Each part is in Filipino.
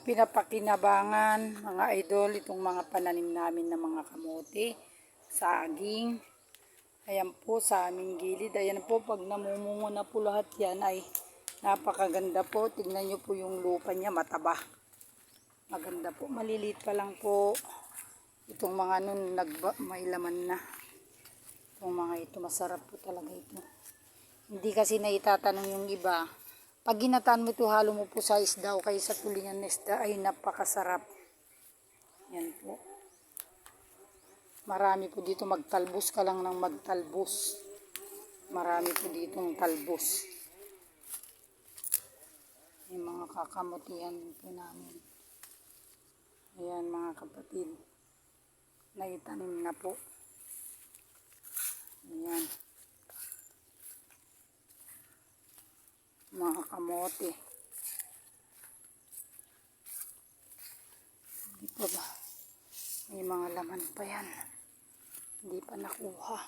pinapakinabangan mga idol itong mga pananim namin ng mga kamote, saging. Ayan po sa aming gilid. Ayan po pag namumungo na po lahat yan ay napakaganda po. Tignan nyo po yung lupa niya, mataba. Maganda po. Maliliit pa lang po. Itong mga nun may laman na. Itong mga ito masarap po talaga ito. Hindi kasi naitatanong yung iba. Pag ginataan mo ito, halo mo po sa isda o kaya sa tulingan na isda ay napakasarap. Yan po. Marami po dito, magtalbos ka lang ng magtalbos. Marami po ditong talbos. Yung mga kakamutihan po namin. Ayan mga kapatid. Naitanim na po. Ayan. Mga kamote. Hindi pa ba? May mga laman pa yan. Hindi pa nakuha.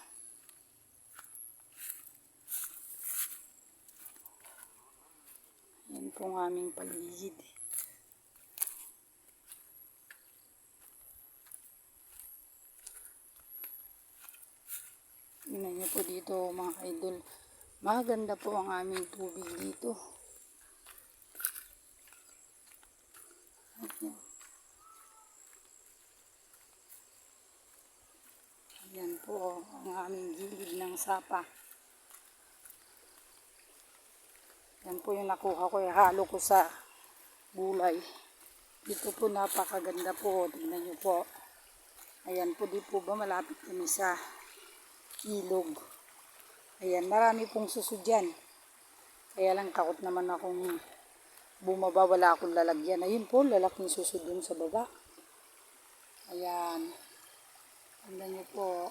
Yan po ang aming paligid. Tingnan niyo po dito mga idol. Maganda po ang aming tubig dito. Ayan po ang aming gilid ng sapa. Yan po yung nakuha ko. Halo ko sa gulay. Dito po napakaganda po. Tingnan nyo po. Ayan po, di po ba malapit kami sa ilog. Ayan, marami pong suso dyan. Kaya lang takot naman akong bumaba, wala akong lalagyan. Ayun po, lalaking suso dun sa baba. Ayan. Tingnan nyo po.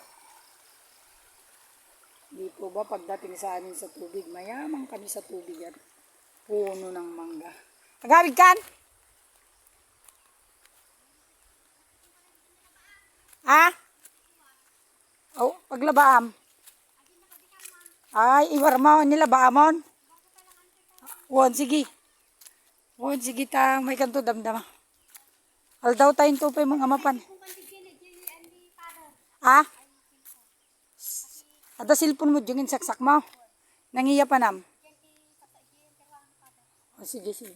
Di po ba pagdating sa amin sa tubig, mayamang kami sa tubig at puno ng mangga. Tagawid kan? Ha? Oh, paglabaam. Ay, iwarmaw nila baamon. Wan, sige. Wan, sige ta, may kanto damdama. Aldaw tayong tupay mga mapan. Ha? Ada silpon mo, jungin saksak mo. Nangiya pa nam. Oh, sige, sige.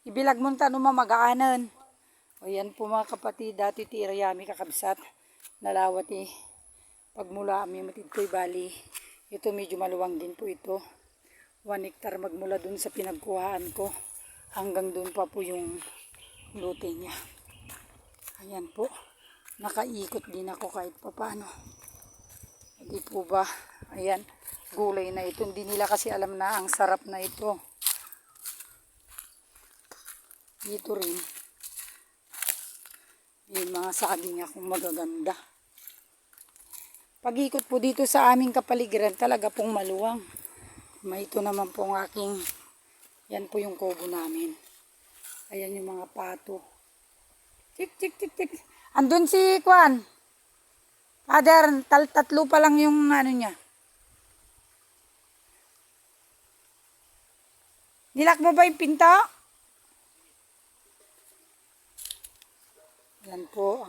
Ibilag mo ta numa magaanan. O yan po mga kapatid, dati ti irayami kakabsat. Nalawat eh. Pagmula kami matid ko'y bali. Ito medyo maluwang din po ito. 1 hectare magmula dun sa pinagkuhaan ko. Hanggang dun pa po yung lote niya. Ayan po. Nakaikot din ako kahit papano. Hindi po ba? Ayan. Gulay na ito. Hindi nila kasi alam na ang sarap na ito. Dito rin. Yung mga saging akong magaganda. Pag-ikot po dito sa aming kapaligiran, talaga pong maluwang. May ito naman pong aking, yan po yung kubo namin. Ayan yung mga pato. Tik, tik, tik, tik. Andun si Kwan. Father, tatlo pa lang yung ano niya. Nilak mo ba yung pinto? Yan po,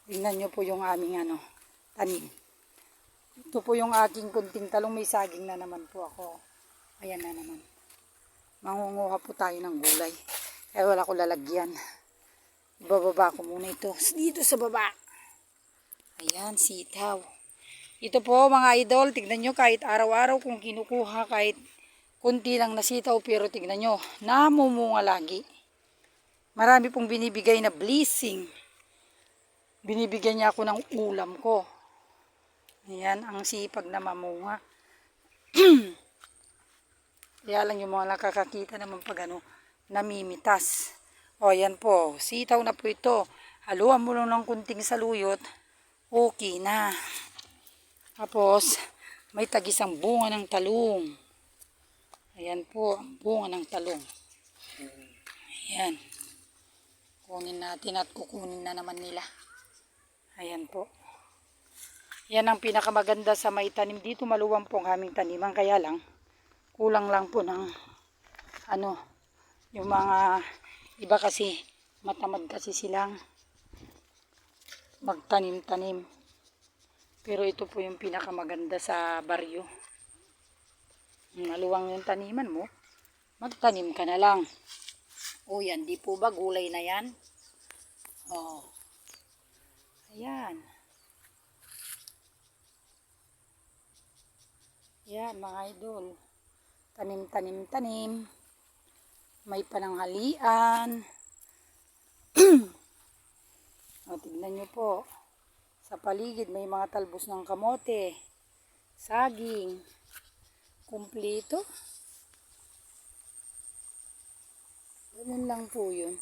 tingnan nyo po yung aming tanim. Ito po yung aking kunting talong, may saging na naman po ako. Ayan na naman. Mangunguha po tayo ng gulay. Kaya wala ko lalagyan. Ibababa ko muna ito. Dito sa baba. Ayan, sitaw. Ito po mga idol, tignan nyo kahit araw-araw kung kinukuha kahit kunti lang na sitaw. Pero tignan nyo, namumunga lagi. Marami pong binibigay na blessing. Binibigyan niya ako ng ulam ko. Ayan, ang sipag na mamunga. Kaya lang yung mga nakakakita naman pag namimitas. O, yan po. Sitaw na po ito. Haluan mo lang ng kunting saluyot. Okay na. Tapos, may tagisang bunga ng talong. Ayan po, ang bunga ng talong. Ayan. Kunin natin at kukunin na naman nila. Ayan po. Yan ang pinakamaganda sa may tanim dito. Maluwang po ang aming taniman. Kaya lang, kulang lang po ng Yung mga iba kasi, matamad kasi silang magtanim-tanim. Pero ito po yung pinakamaganda sa baryo. Maluwang yung taniman mo, magtanim ka na lang. O yan, di po ba gulay na yan? Oh, ayan. Yan mga idol. Tanim-tanim-tanim. May pananghalian. O, tignan nyo po. Sa paligid may mga talbos ng kamote. Saging. Kumpleto. Ganun lang po yun.